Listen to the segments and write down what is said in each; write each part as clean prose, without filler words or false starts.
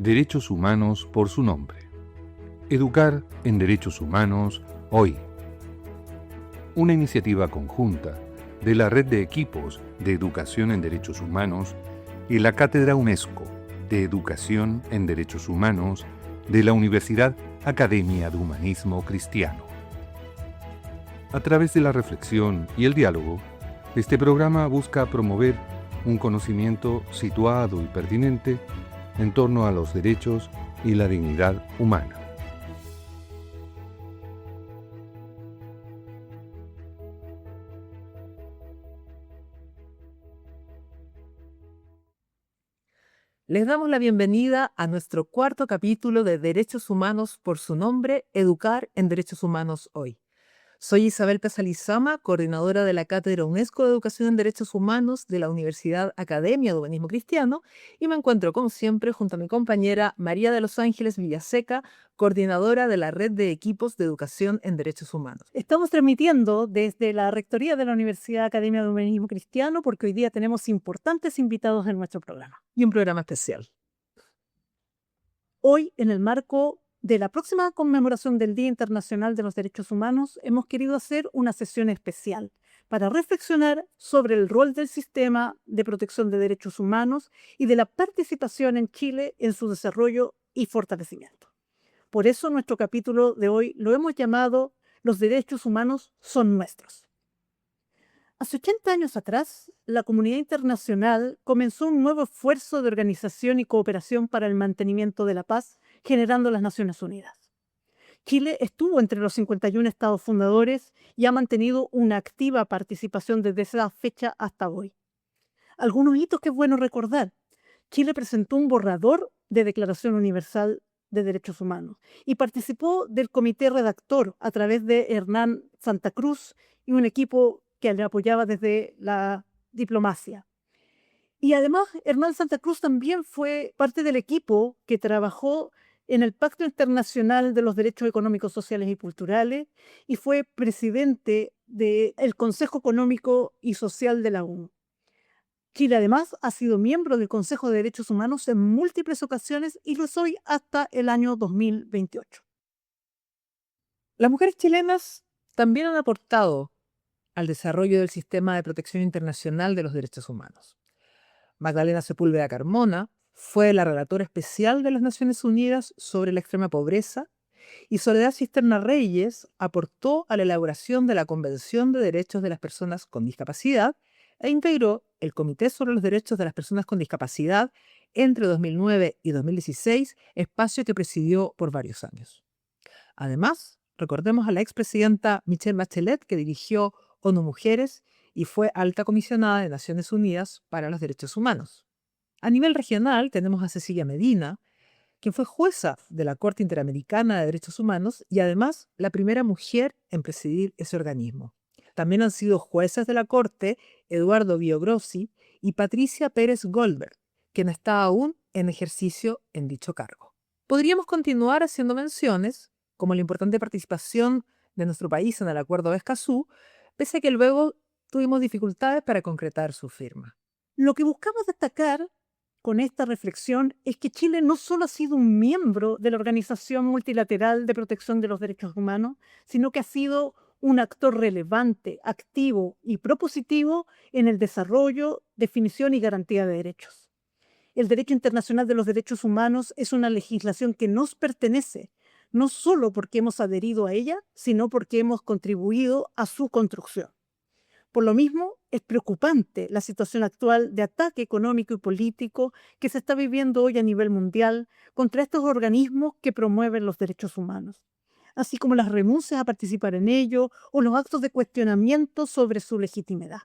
Derechos Humanos por su nombre. Educar en Derechos Humanos hoy. Una iniciativa conjunta de la Red de Equipos de Educación en Derechos Humanos y la Cátedra UNESCO de Educación en Derechos Humanos de la Universidad Academia de Humanismo Cristiano. A través de la reflexión y el diálogo, este programa busca promover un conocimiento situado y pertinente en torno a los derechos y la dignidad humana. Les damos la bienvenida a nuestro cuarto capítulo de Derechos Humanos por su nombre, Educar en Derechos Humanos hoy. Soy Isabel Casalizama, coordinadora de la Cátedra UNESCO de Educación en Derechos Humanos de la Universidad Academia de Humanismo Cristiano, y me encuentro, como siempre, junto a mi compañera María de los Ángeles Villaseca, coordinadora de la Red de Equipos de Educación en Derechos Humanos. Estamos transmitiendo desde la Rectoría de la Universidad Academia de Humanismo Cristiano porque hoy día tenemos importantes invitados en nuestro programa. Y un programa especial. Hoy, en el marco de la próxima conmemoración del Día Internacional de los Derechos Humanos, hemos querido hacer una sesión especial para reflexionar sobre el rol del sistema de protección de derechos humanos y de la participación en Chile en su desarrollo y fortalecimiento. Por eso nuestro capítulo de hoy lo hemos llamado Los derechos humanos son nuestros. Hace 80 años atrás, la comunidad internacional comenzó un nuevo esfuerzo de organización y cooperación para el mantenimiento de la paz, generando las Naciones Unidas. Chile estuvo entre los 51 estados fundadores y ha mantenido una activa participación desde esa fecha hasta hoy. Algunos hitos que es bueno recordar. Chile presentó un borrador de Declaración Universal de Derechos Humanos y participó del comité redactor a través de Hernán Santa Cruz y un equipo que le apoyaba desde la diplomacia. Y además, Hernán Santa Cruz también fue parte del equipo que trabajó en el Pacto Internacional de los Derechos Económicos, Sociales y Culturales y fue presidente del Consejo Económico y Social de la ONU. Chile además ha sido miembro del Consejo de Derechos Humanos en múltiples ocasiones y lo es hoy hasta el año 2028. Las mujeres chilenas también han aportado al desarrollo del sistema de protección internacional de los derechos humanos. Magdalena Sepúlveda Carmona fue la relatora especial de las Naciones Unidas sobre la extrema pobreza y Soledad Cisterna Reyes aportó a la elaboración de la Convención de Derechos de las Personas con Discapacidad e integró el Comité sobre los Derechos de las Personas con Discapacidad entre 2009 y 2016, espacio que presidió por varios años. Además, recordemos a la expresidenta Michelle Bachelet, que dirigió ONU Mujeres y fue alta comisionada de Naciones Unidas para los Derechos Humanos. A nivel regional tenemos a Cecilia Medina, quien fue jueza de la Corte Interamericana de Derechos Humanos y además la primera mujer en presidir ese organismo. También han sido jueces de la Corte Eduardo Biogrossi y Patricia Pérez Goldberg, quien está aún en ejercicio en dicho cargo. Podríamos continuar haciendo menciones, como la importante participación de nuestro país en el Acuerdo de Escazú, pese a que luego tuvimos dificultades para concretar su firma. Lo que buscamos destacar con esta reflexión es que Chile no solo ha sido un miembro de la Organización Multilateral de Protección de los Derechos Humanos, sino que ha sido un actor relevante, activo y propositivo en el desarrollo, definición y garantía de derechos. El derecho internacional de los derechos humanos es una legislación que nos pertenece, no solo porque hemos adherido a ella, sino porque hemos contribuido a su construcción. Por lo mismo, es preocupante la situación actual de ataque económico y político que se está viviendo hoy a nivel mundial contra estos organismos que promueven los derechos humanos, así como las renuncias a participar en ello o los actos de cuestionamiento sobre su legitimidad.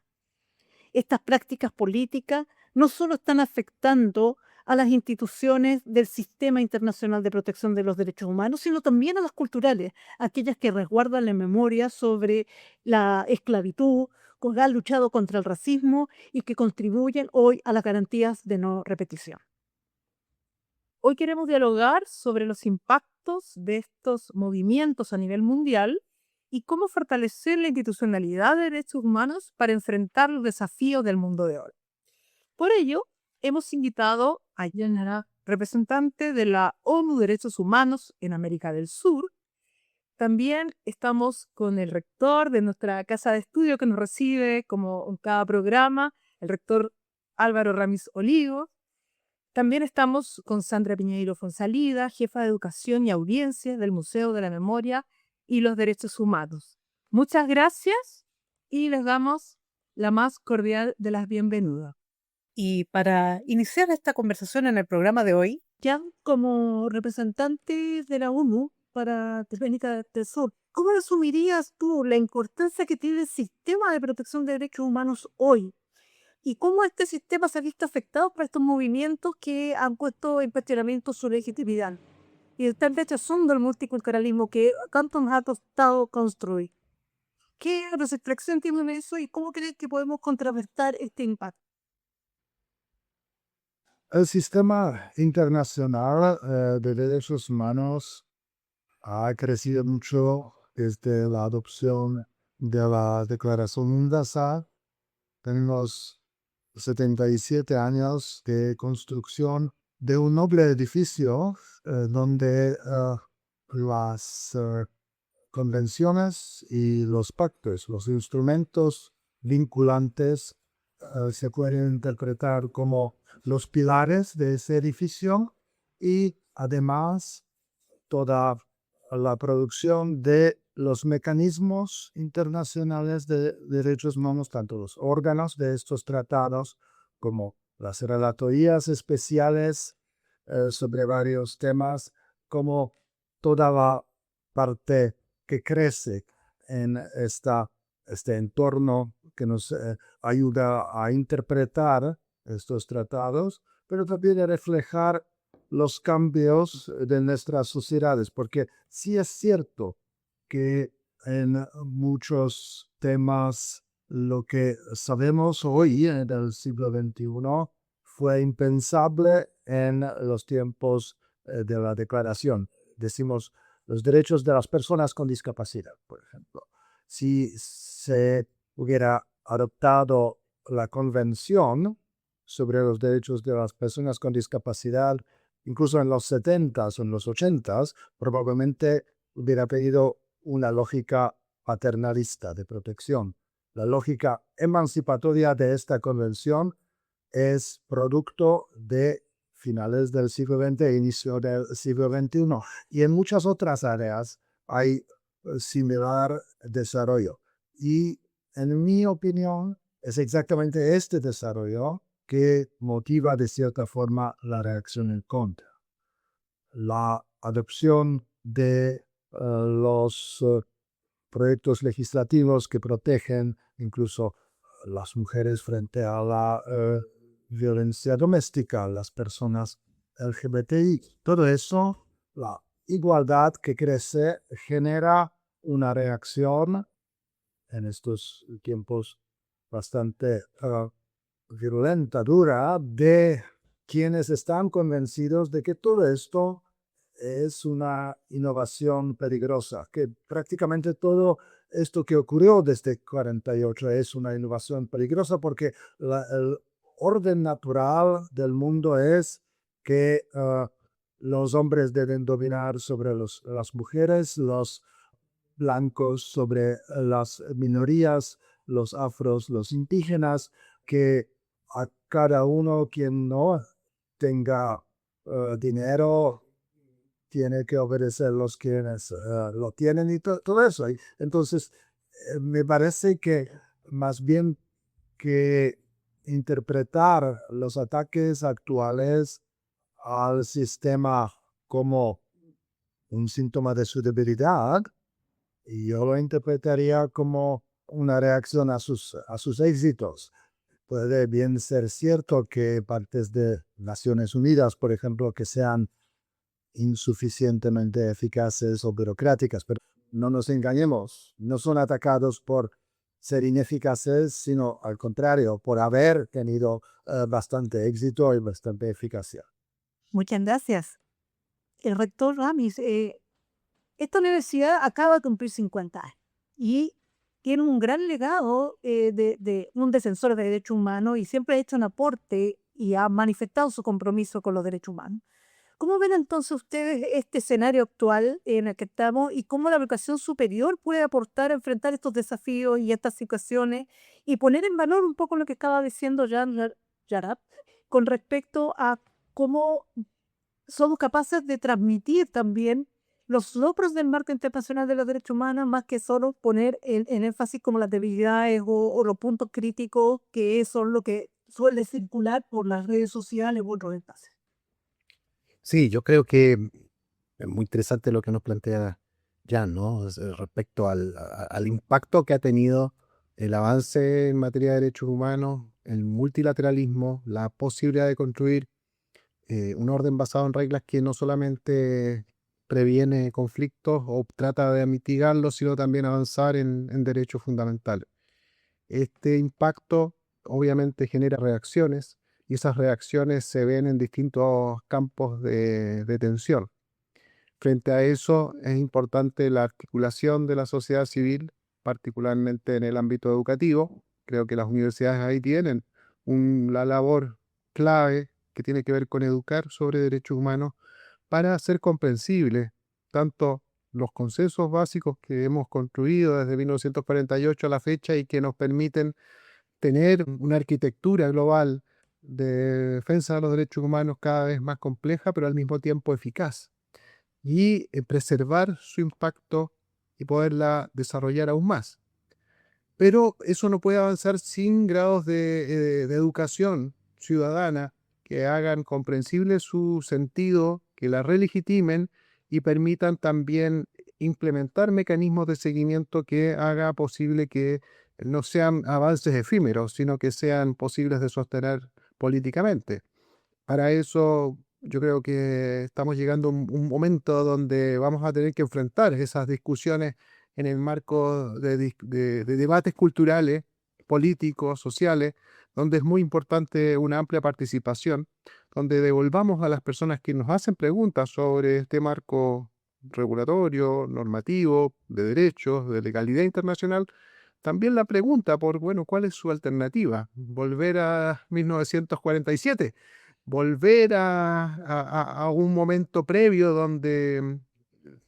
Estas prácticas políticas no solo están afectando a las instituciones del Sistema Internacional de Protección de los Derechos Humanos, sino también a las culturales, aquellas que resguardan la memoria sobre la esclavitud, que han luchado contra el racismo y que contribuyen hoy a las garantías de no repetición. Hoy queremos dialogar sobre los impactos de estos movimientos a nivel mundial y cómo fortalecer la institucionalidad de derechos humanos para enfrentar los desafíos del mundo de hoy. Por ello, hemos invitado a Yanara representante de la ONU Derechos Humanos en América del Sur. También estamos con el rector de nuestra casa de estudio que nos recibe como en cada programa, el rector Álvaro Ramis Olivo. También estamos con Sandra Piñeiro Fonsalida, jefa de Educación y Audiencias del Museo de la Memoria y los Derechos Humanos. Muchas gracias y les damos la más cordial de las bienvenidas. Y para iniciar esta conversación en el programa de hoy, ya como representante de la ONU para América del Sur, ¿cómo resumirías tú la importancia que tiene el sistema de protección de derechos humanos hoy? ¿Y cómo este sistema se ha visto afectado por estos movimientos que han puesto en cuestionamiento su legitimidad? Y están rechazando el multiculturalismo que tanto nos ha costado construir. ¿Qué reflexión tienen eso y cómo crees que podemos contrarrestar este impacto? El sistema internacional de derechos humanos ha crecido mucho desde la adopción de la Declaración Universal. Tenemos 77 años de construcción de un noble edificio donde las convenciones y los pactos, los instrumentos vinculantes se pueden interpretar como los pilares de ese edificio y además toda la producción de los mecanismos internacionales de derechos humanos, tanto los órganos de estos tratados como las relatorías especiales sobre varios temas, como toda la parte que crece en este entorno que nos ayuda a interpretar estos tratados, pero también a reflejar los cambios de nuestras sociedades, porque sí es cierto que en muchos temas lo que sabemos hoy en el siglo XXI fue impensable en los tiempos de la Declaración. Decimos los derechos de las personas con discapacidad, por ejemplo. Si se hubiera adoptado la Convención sobre los derechos de las personas con discapacidad, incluso en los 70s o en los 80s, probablemente hubiera pedido una lógica paternalista de protección. La lógica emancipatoria de esta convención es producto de finales del siglo XX e inicio del siglo XXI. Y en muchas otras áreas hay similar desarrollo. Y en mi opinión, es exactamente este desarrollo que motiva de cierta forma la reacción en contra. La adopción de los proyectos legislativos que protegen incluso las mujeres frente a la violencia doméstica, las personas LGBTI. Todo eso, la igualdad que crece, genera una reacción en estos tiempos bastante virulenta, dura, de quienes están convencidos de que todo esto es una innovación peligrosa, que prácticamente todo esto que ocurrió desde 48 es una innovación peligrosa porque el orden natural del mundo es que los hombres deben dominar sobre las mujeres, los blancos sobre las minorías, los afros, los indígenas, que a cada uno quien no tenga dinero tiene que obedecer los quienes lo tienen y todo eso. Y entonces, me parece que más bien que interpretar los ataques actuales al sistema como un síntoma de su debilidad, yo lo interpretaría como una reacción a sus éxitos. Puede bien ser cierto que partes de Naciones Unidas, por ejemplo, que sean insuficientemente eficaces o burocráticas, pero no nos engañemos, no son atacados por ser ineficaces, sino al contrario, por haber tenido bastante éxito y bastante eficacia. Muchas gracias. El rector Ramis, esta universidad acaba de cumplir 50 años y tiene un gran legado de un defensor de derechos humanos y siempre ha hecho un aporte y ha manifestado su compromiso con los derechos humanos. ¿Cómo ven entonces ustedes este escenario actual en el que estamos y cómo la educación superior puede aportar a enfrentar estos desafíos y estas situaciones y poner en valor un poco lo que estaba diciendo Yarab con respecto a cómo somos capaces de transmitir también los logros del marco internacional de los derechos humanos, más que solo poner el énfasis como las debilidades o los puntos críticos que son lo que suele circular por las redes sociales u otros espacios? Sí, yo creo que es muy interesante lo que nos plantea Jan, ¿no? Respecto al impacto que ha tenido el avance en materia de derechos humanos, el multilateralismo, la posibilidad de construir un orden basado en reglas que no solamente previene conflictos o trata de mitigarlos, sino también avanzar en derechos fundamentales. Este impacto obviamente genera reacciones y esas reacciones se ven en distintos campos de tensión. Frente a eso es importante la articulación de la sociedad civil, particularmente en el ámbito educativo. Creo que las universidades ahí tienen la labor clave que tiene que ver con educar sobre derechos humanos para hacer comprensible tanto los consensos básicos que hemos construido desde 1948 a la fecha y que nos permiten tener una arquitectura global de defensa de los derechos humanos cada vez más compleja, pero al mismo tiempo eficaz, y preservar su impacto y poderla desarrollar aún más. Pero eso no puede avanzar sin grados de educación ciudadana que hagan comprensible su sentido, que la relegitimen y permitan también implementar mecanismos de seguimiento que haga posible que no sean avances efímeros, sino que sean posibles de sostener políticamente. Para eso yo creo que estamos llegando a un momento donde vamos a tener que enfrentar esas discusiones en el marco de debates culturales, políticos, sociales, donde es muy importante una amplia participación, donde devolvamos a las personas que nos hacen preguntas sobre este marco regulatorio, normativo, de derechos, de legalidad internacional, también la pregunta por, bueno, ¿cuál es su alternativa? ¿Volver a 1947? ¿Volver a un momento previo donde,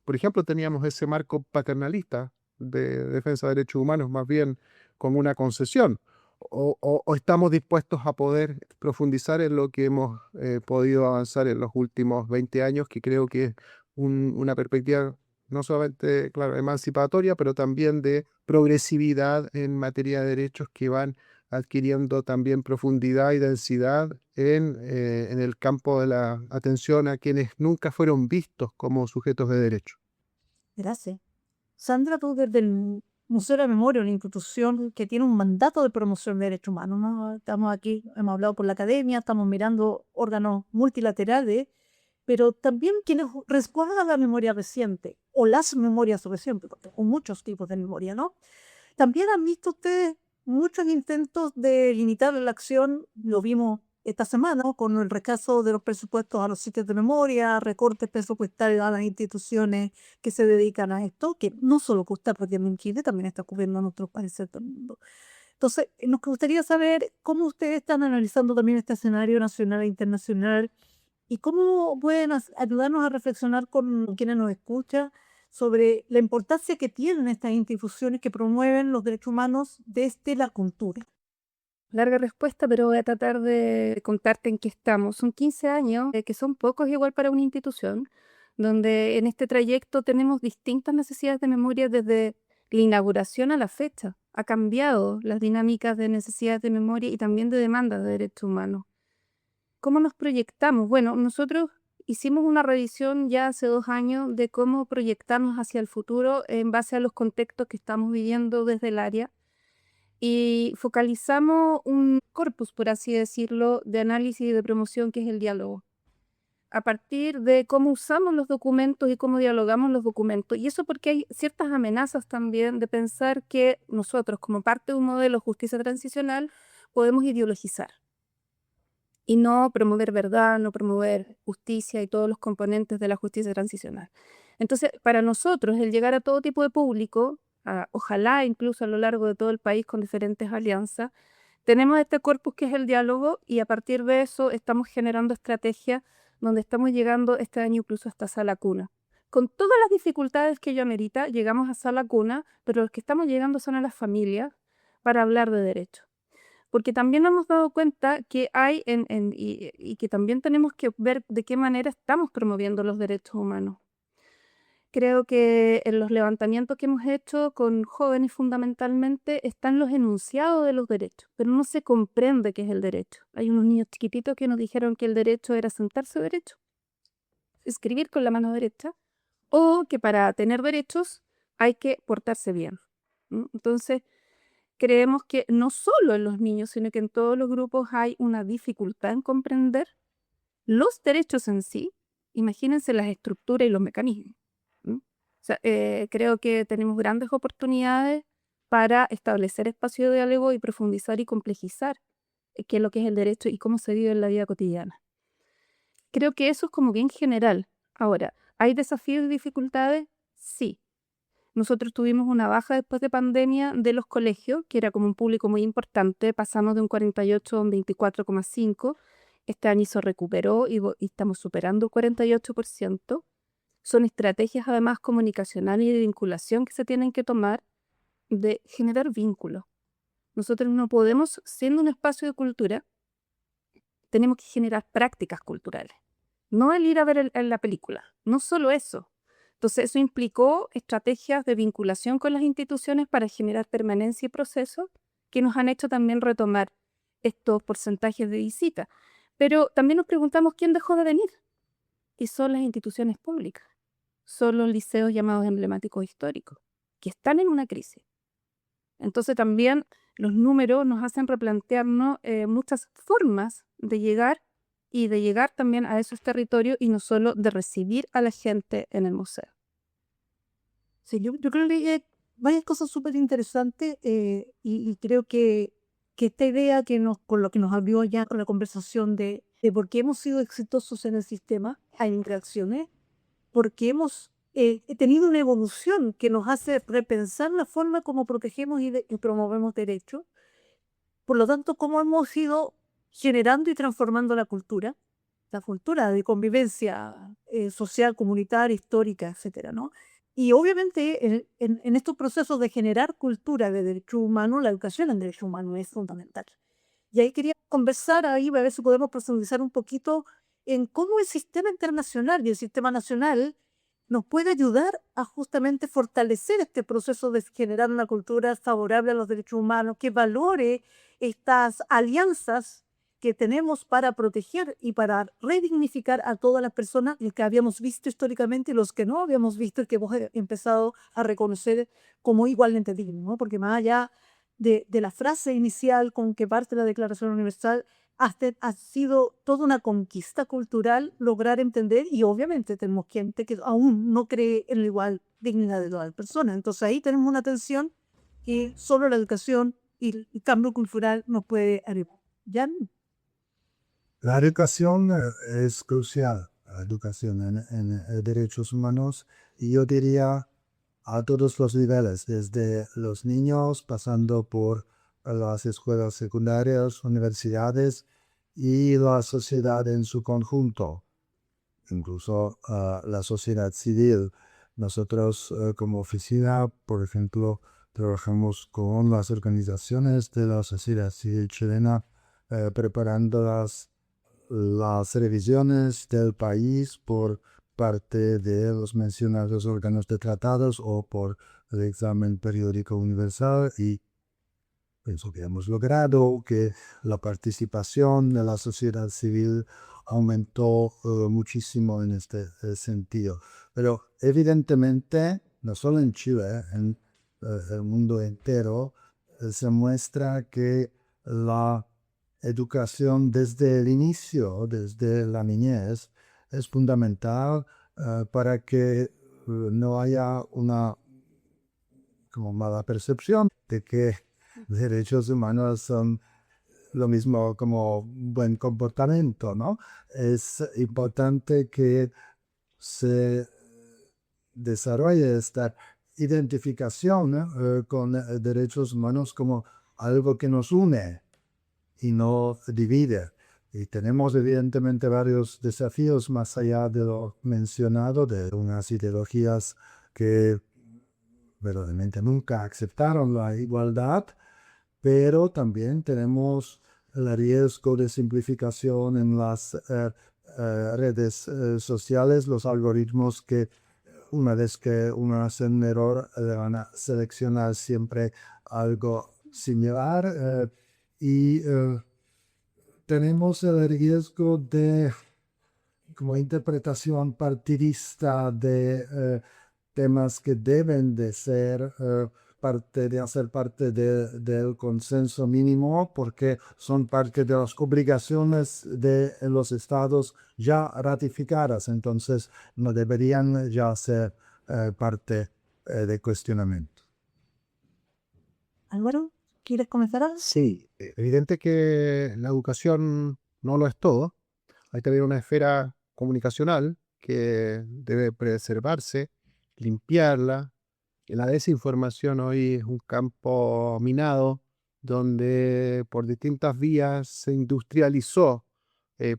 por ejemplo, teníamos ese marco paternalista de defensa de derechos humanos, más bien como una concesión? ¿O estamos dispuestos a poder profundizar en lo que hemos podido avanzar en los últimos 20 años, que creo que es una perspectiva no solamente, claro, emancipatoria, pero también de progresividad en materia de derechos que van adquiriendo también profundidad y densidad en el campo de la atención a quienes nunca fueron vistos como sujetos de derecho? Gracias. Sandra, tú desde el Museo de la Memoria, una institución que tiene un mandato de promoción de derechos humanos, ¿no? Estamos aquí, hemos hablado por la academia, estamos mirando órganos multilaterales, pero también quienes resguardan la memoria reciente o las memorias recientes, porque hay muchos tipos de memoria, ¿no? También han visto ustedes muchos intentos de limitar la acción, lo vimos esta semana, ¿no? Con el rechazo de los presupuestos a los sitios de memoria, recortes presupuestarios a las instituciones que se dedican a esto, que no solo está ocurriendo en Chile, también está ocurriendo en otros países del mundo. Entonces, nos gustaría saber cómo ustedes están analizando también este escenario nacional e internacional y cómo pueden ayudarnos a reflexionar con quienes nos escuchan sobre la importancia que tienen estas instituciones que promueven los derechos humanos desde la cultura. Larga respuesta, pero voy a tratar de contarte en qué estamos. Son 15 años, que son pocos igual para una institución, donde en este trayecto tenemos distintas necesidades de memoria desde la inauguración a la fecha. Ha cambiado las dinámicas de necesidades de memoria y también de demandas de derechos humanos. ¿Cómo nos proyectamos? Bueno, nosotros hicimos una revisión ya hace 2 años de cómo proyectarnos hacia el futuro en base a los contextos que estamos viviendo desde el área y focalizamos un corpus, por así decirlo, de análisis y de promoción que es el diálogo. A partir de cómo usamos los documentos y cómo dialogamos los documentos. Y eso porque hay ciertas amenazas también de pensar que nosotros, como parte de un modelo de justicia transicional, podemos ideologizar y no promover verdad, no promover justicia y todos los componentes de la justicia transicional. Entonces, para nosotros, el llegar a todo tipo de público, ojalá incluso a lo largo de todo el país con diferentes alianzas, tenemos este corpus que es el diálogo y a partir de eso estamos generando estrategias donde estamos llegando este año incluso hasta sala cuna. Con todas las dificultades que ello amerita, llegamos a sala cuna, pero los que estamos llegando son a las familias para hablar de derechos. Porque también nos hemos dado cuenta que hay y que también tenemos que ver de qué manera estamos promoviendo los derechos humanos. Creo que en los levantamientos que hemos hecho con jóvenes fundamentalmente están los enunciados de los derechos, pero no se comprende qué es el derecho. Hay unos niños chiquititos que nos dijeron que el derecho era sentarse derecho, escribir con la mano derecha, o que para tener derechos hay que portarse bien. Entonces, creemos que no solo en los niños, sino que en todos los grupos hay una dificultad en comprender los derechos en sí. Imagínense las estructuras y los mecanismos. O sea, creo que tenemos grandes oportunidades para establecer espacio de diálogo y profundizar y complejizar qué es lo que es el derecho y cómo se vive en la vida cotidiana. Creo que eso es como bien general. Ahora, ¿hay desafíos y dificultades? Sí. Nosotros tuvimos una baja después de pandemia de los colegios, que era como un público muy importante, pasamos de un 48 a un 24,5. Este año se recuperó y estamos superando el 48%. Son estrategias además comunicacionales y de vinculación que se tienen que tomar de generar vínculos. Nosotros no podemos, siendo un espacio de cultura, tenemos que generar prácticas culturales. No el ir a ver la película, no solo eso. Entonces eso implicó estrategias de vinculación con las instituciones para generar permanencia y procesos que nos han hecho también retomar estos porcentajes de visita. Pero también nos preguntamos quién dejó de venir. Y son las instituciones públicas. Son los liceos llamados emblemáticos históricos, que están en una crisis. Entonces también los números nos hacen replantearnos muchas formas de llegar y de llegar también a esos territorios y no solo de recibir a la gente en el museo. Sí, yo creo que hay varias cosas súper interesantes y creo que esta idea con lo que nos abrió ya con la conversación de por qué hemos sido exitosos en el sistema, hay interacciones, porque hemos tenido una evolución que nos hace repensar la forma como protegemos y promovemos derechos. Por lo tanto, cómo hemos ido generando y transformando la cultura de convivencia social, comunitaria, histórica, etcétera, ¿no? Y obviamente en estos procesos de generar cultura de derechos humanos, la educación en derechos humanos es fundamental. Y ahí quería conversar ahí, a ver si podemos profundizar un poquito en cómo el sistema internacional y el sistema nacional nos puede ayudar a justamente fortalecer este proceso de generar una cultura favorable a los derechos humanos, que valore estas alianzas que tenemos para proteger y para redignificar a todas las personas que habíamos visto históricamente y los que no habíamos visto y que hemos empezado a reconocer como igualmente dignos, ¿no? Porque más allá de la frase inicial con que parte la Declaración Universal, ha sido toda una conquista cultural lograr entender, y obviamente tenemos gente que aún no cree en la igual dignidad de todas las personas. Entonces ahí tenemos una tensión que solo la educación y el cambio cultural nos puede ayudar. ¿Ya? La educación es crucial, la educación en derechos humanos, y yo diría a todos los niveles, desde los niños, pasando por las escuelas secundarias, universidades y la sociedad en su conjunto, incluso la sociedad civil. Nosotros como oficina, por ejemplo, trabajamos con las organizaciones de la sociedad civil chilena preparando las revisiones del país por parte de los mencionados órganos de tratados o por el examen periódico universal, y pienso que hemos logrado que la participación de la sociedad civil aumentó muchísimo en este sentido. Pero evidentemente, no solo en Chile, en el mundo entero, se muestra que la educación desde el inicio, desde la niñez, es fundamental para que no haya una como mala percepción de que derechos humanos son lo mismo como buen comportamiento, ¿no? Es importante que se desarrolle esta identificación con derechos humanos como algo que nos une y no divide, Y tenemos evidentemente varios desafíos más allá de lo mencionado, de unas ideologías que verdaderamente nunca aceptaron la igualdad, pero también tenemos el riesgo de simplificación en las redes sociales, los algoritmos que una vez que uno hace un error le van a seleccionar siempre algo similar y tenemos el riesgo de como interpretación partidista de temas que deben de ser hacer parte del consenso mínimo porque son parte de las obligaciones de los estados ya ratificadas, entonces no deberían ya ser parte de cuestionamiento. Álvaro, ¿quieres comenzar algo? Sí, evidente que la educación no lo es todo. Hay también una esfera comunicacional que debe preservarse, limpiarla. La desinformación hoy es un campo minado donde por distintas vías se industrializó,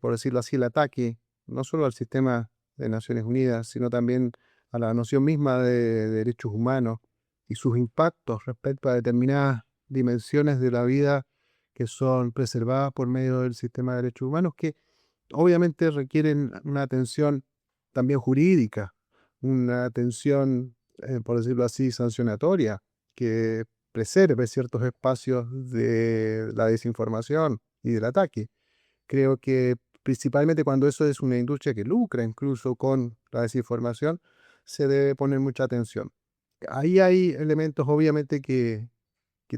por decirlo así, el ataque, no solo al sistema de Naciones Unidas, sino también a la noción misma de derechos humanos y sus impactos respecto a determinadas dimensiones de la vida que son preservadas por medio del sistema de derechos humanos, que obviamente requieren una atención también jurídica, una atención, por decirlo así, sancionatoria, que preserve ciertos espacios de la desinformación y del ataque. Creo que principalmente cuando eso es una industria que lucra incluso con la desinformación, se debe poner mucha atención. Ahí hay elementos obviamente que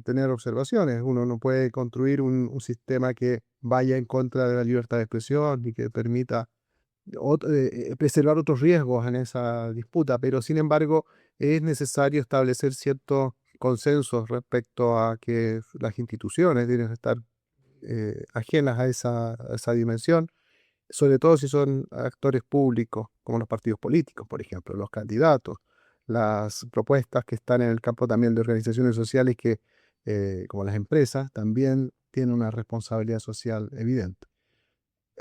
tener observaciones. Uno no puede construir un sistema que vaya en contra de la libertad de expresión y que permita preservar otros riesgos en esa disputa, pero sin embargo es necesario establecer ciertos consensos respecto a que las instituciones deben estar ajenas a esa dimensión, sobre todo si son actores públicos, como los partidos políticos, por ejemplo, los candidatos, las propuestas que están en el campo también de organizaciones sociales que, como las empresas, también tienen una responsabilidad social evidente.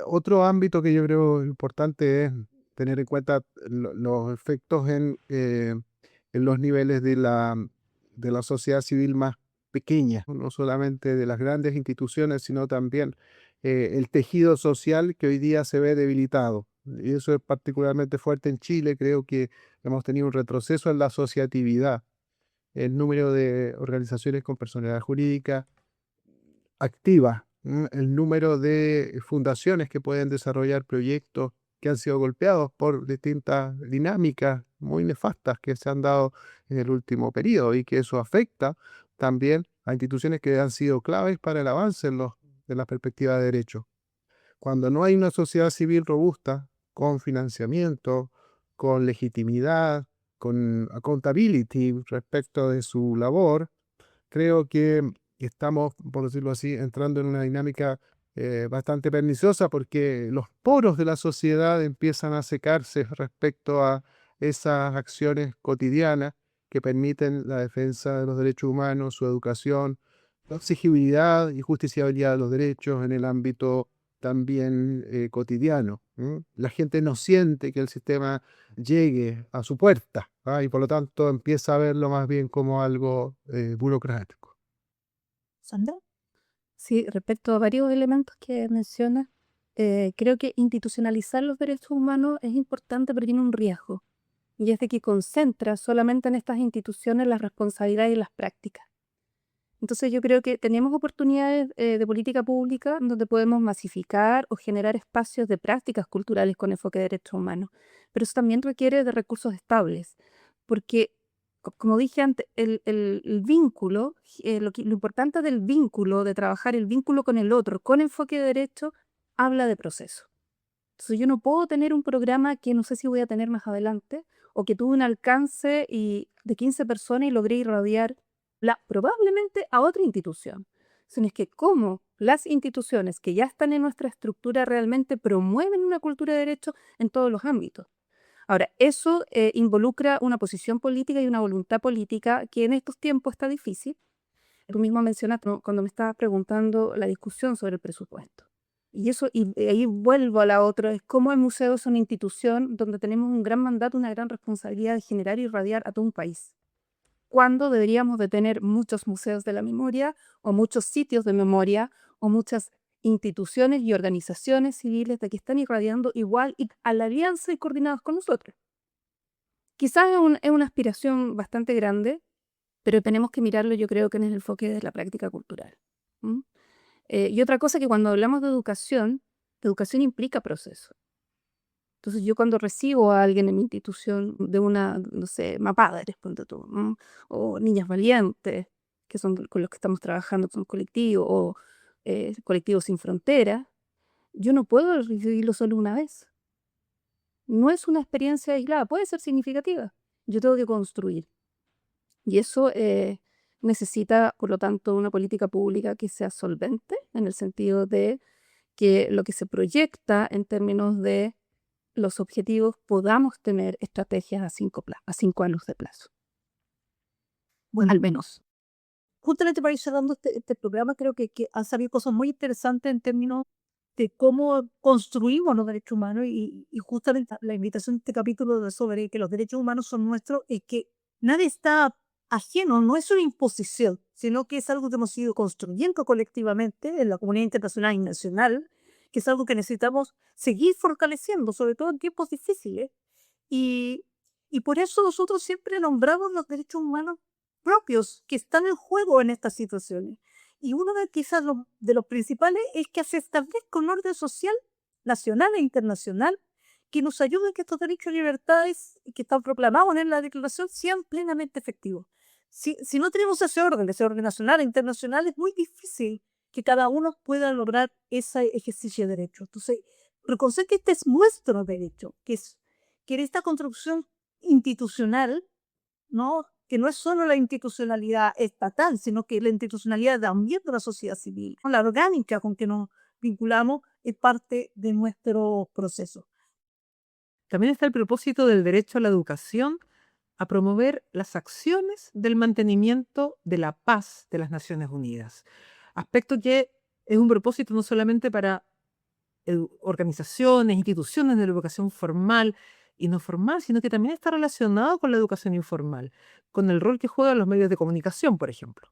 Otro ámbito que yo creo importante es tener en cuenta los efectos en los niveles de la sociedad civil más pequeña, no solamente de las grandes instituciones, sino también el tejido social que hoy día se ve debilitado. Y eso es particularmente fuerte en Chile. Creo que hemos tenido un retroceso en la asociatividad. El número de organizaciones con personalidad jurídica activa, el número de fundaciones que pueden desarrollar proyectos que han sido golpeados por distintas dinámicas muy nefastas que se han dado en el último periodo y que eso afecta también a instituciones que han sido claves para el avance de la perspectiva de derecho. Cuando no hay una sociedad civil robusta, con financiamiento, con legitimidad, con accountability respecto de su labor, creo que estamos, por decirlo así, entrando en una dinámica bastante perniciosa porque los poros de la sociedad empiezan a secarse respecto a esas acciones cotidianas que permiten la defensa de los derechos humanos, su educación, la exigibilidad y justiciabilidad de los derechos en el ámbito también cotidiano. La gente no siente que el sistema llegue a su puerta, y por lo tanto empieza a verlo más bien como algo burocrático. Sandra. Sí, respecto a varios elementos que mencionas, creo que institucionalizar los derechos humanos es importante, pero tiene un riesgo, y es de que concentra solamente en estas instituciones las responsabilidades y las prácticas. Entonces yo creo que tenemos oportunidades de política pública donde podemos masificar o generar espacios de prácticas culturales con enfoque de derechos humanos, pero eso también requiere de recursos estables, porque como dije antes, el vínculo, lo importante del vínculo, de trabajar el vínculo con el otro, con enfoque de derecho, habla de proceso. Entonces yo no puedo tener un programa que no sé si voy a tener más adelante, o que tuve un alcance de 15 personas y logré irradiar probablemente a otra institución, sino es que cómo las instituciones que ya están en nuestra estructura realmente promueven una cultura de derecho en todos los ámbitos. Ahora, eso involucra una posición política y una voluntad política que en estos tiempos está difícil. Tú mismo mencionaste, ¿no?, cuando me estabas preguntando la discusión sobre el presupuesto. Y ahí vuelvo a la otra, es cómo el museo es una institución donde tenemos un gran mandato, una gran responsabilidad de generar y irradiar a todo un país. Cuando deberíamos de tener muchos museos de la memoria o muchos sitios de memoria o muchas instituciones y organizaciones civiles de que están irradiando igual y a la alianza y coordinados con nosotros. Quizás es una aspiración bastante grande, pero tenemos que mirarlo, yo creo que en el enfoque de la práctica cultural. ¿M? Y otra cosa que cuando hablamos de educación implica proceso. Entonces yo cuando recibo a alguien en mi institución de una, no sé, Mapadres, ponte tú, ¿no? O Niñas Valientes, que son con los que estamos trabajando, que son colectivos, o Colectivos Sin Fronteras, yo no puedo recibirlo solo una vez. No es una experiencia aislada, puede ser significativa. Yo tengo que construir. Y eso necesita, por lo tanto, una política pública que sea solvente, en el sentido de que lo que se proyecta en términos de los objetivos podamos tener estrategias a 5 años de plazo. Bueno, Al menos. justamente para ir cerrando este programa, creo que han salido cosas muy interesantes en términos de cómo construimos los derechos humanos y justamente la invitación de este capítulo de sobre que los derechos humanos son nuestros es que nadie está ajeno, no es una imposición, sino que es algo que hemos ido construyendo colectivamente en la comunidad internacional y nacional, que es algo que necesitamos seguir fortaleciendo, sobre todo en tiempos difíciles. Y, y por eso nosotros siempre nombramos los derechos humanos propios que están en juego en estas situaciones. Y uno de quizás de los principales es que se establezca un orden social nacional e internacional que nos ayude a que estos derechos y libertades que están proclamados en la declaración sean plenamente efectivos. Si no tenemos ese orden nacional e internacional, es muy difícil que cada uno pueda lograr ese ejercicio de derecho. Entonces, reconocer que este es nuestro derecho, que en esta construcción institucional, ¿no? Que no es solo la institucionalidad estatal, sino que la institucionalidad también de la sociedad civil, ¿no? La orgánica con que nos vinculamos es parte de nuestro proceso. También está el propósito del derecho a la educación, a promover las acciones del mantenimiento de la paz de las Naciones Unidas. Aspecto que es un propósito no solamente para organizaciones, instituciones de la educación formal y no formal, sino que también está relacionado con la educación informal, con el rol que juegan los medios de comunicación, por ejemplo.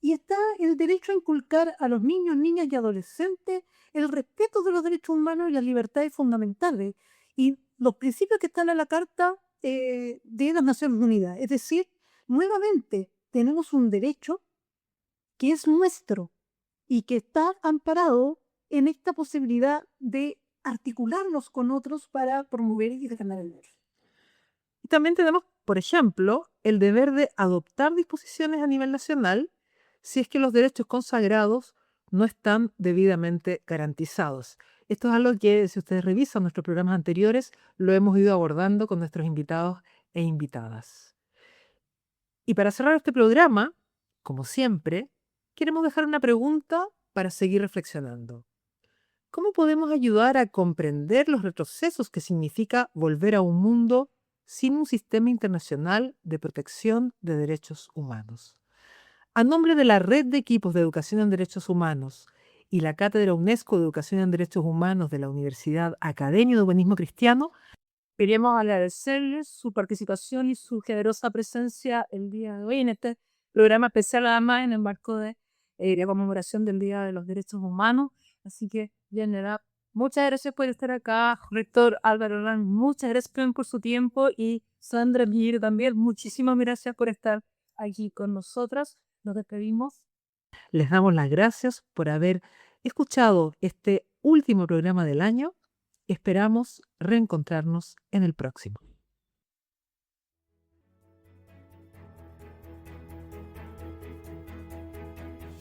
Y está el derecho a inculcar a los niños, niñas y adolescentes el respeto de los derechos humanos y las libertades fundamentales y los principios que están en la Carta de las Naciones Unidas. Es decir, nuevamente tenemos un derecho que es nuestro y que está amparado en esta posibilidad de articularnos con otros para promover y defender el derecho. Y también tenemos, por ejemplo, el deber de adoptar disposiciones a nivel nacional si es que los derechos consagrados no están debidamente garantizados. Esto es algo que, si ustedes revisan nuestros programas anteriores, lo hemos ido abordando con nuestros invitados e invitadas. Y para cerrar este programa, como siempre, queremos dejar una pregunta para seguir reflexionando. ¿Cómo podemos ayudar a comprender los retrocesos que significa volver a un mundo sin un sistema internacional de protección de derechos humanos? A nombre de la Red de Equipos de Educación en Derechos Humanos y la Cátedra UNESCO de Educación en Derechos Humanos de la Universidad Academia de Humanismo Cristiano, queremos agradecerles su participación y su generosa presencia el día de hoy en este programa especial, además en el marco de la conmemoración del Día de los Derechos Humanos. Así que, General, muchas gracias por estar acá. Rector Álvaro Orlán, muchas gracias por su tiempo. Y Sandra Mir también, muchísimas gracias por estar aquí con nosotras. Nos despedimos. Les damos las gracias por haber escuchado este último programa del año. Esperamos reencontrarnos en el próximo.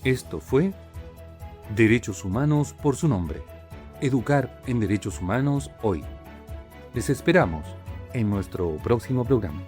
Esto fue Derechos Humanos por su nombre. Educar en Derechos Humanos hoy. Les esperamos en nuestro próximo programa.